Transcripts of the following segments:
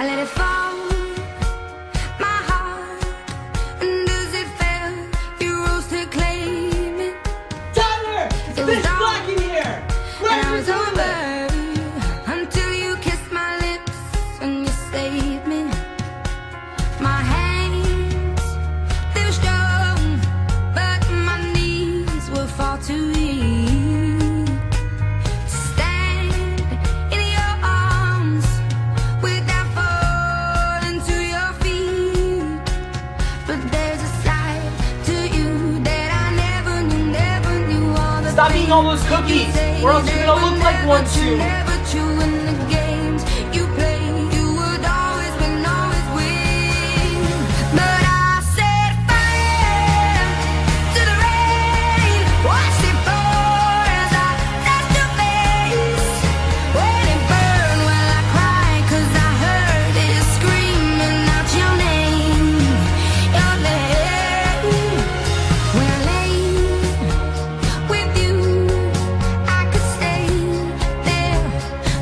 I let it fall, my heart, and as it fell, you rose to claim it. Tyler! It's pitch black in here! And I Where's was your over toilet? until you kissed my lips and you saved me. My hands, they were strong, but my knees were far too weak to stand in your arms without falling to your feet. But there's a side to you that I never knew all the Stop eating all those cookies, or else you're gonna look like one soon. Never true in the games you play. You would always win, always win. But I set fire to the rain, watched it pour as I touched your face. When it burned, well I cried 'cause I heard it screaming out your name, your name. When I lay with you, I could stay there,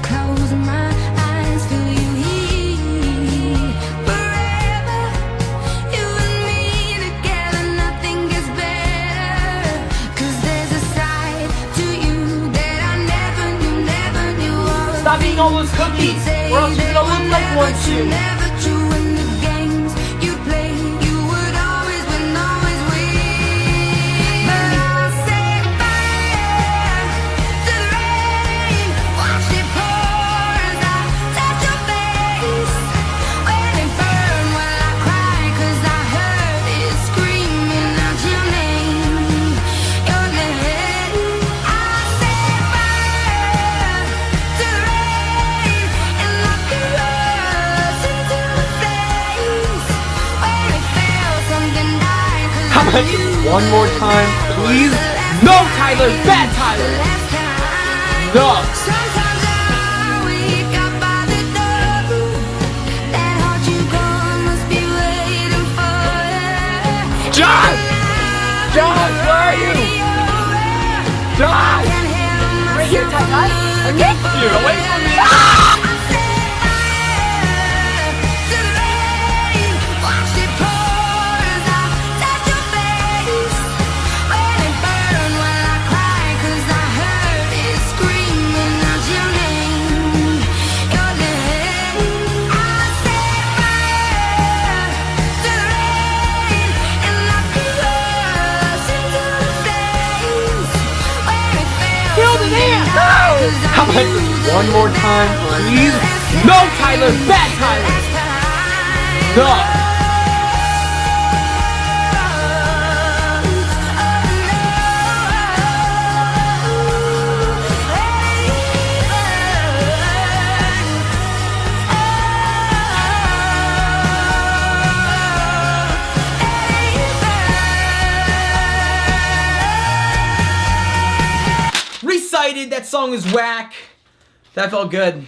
close my eyes, feel you here forever. You and me together, nothing gets better. 'Cause there's a side to you that I never knew all the Stop eating all those cookies, or else you're gonna look like one soon. never true in the games you play. You would always win, always win. But I set fire to the rain, watched it pour as I touched your face. When it burned, well I cried 'cause I heard it screaming out your name, your name. I set fire to the rain and knocked you into the face. When it fell, something died 'cause How about just one more time, please? No, Tyler! Bad Tyler! No! Sometimes I wake up by the door. That heart you gone must be waiting for you. Josh! Josh, where are you? Josh! Right here, Ty. Get you away from me! How about just one more time, please? No, Tyler! Bad Tyler! No! Recited, that song is whack. That felt good.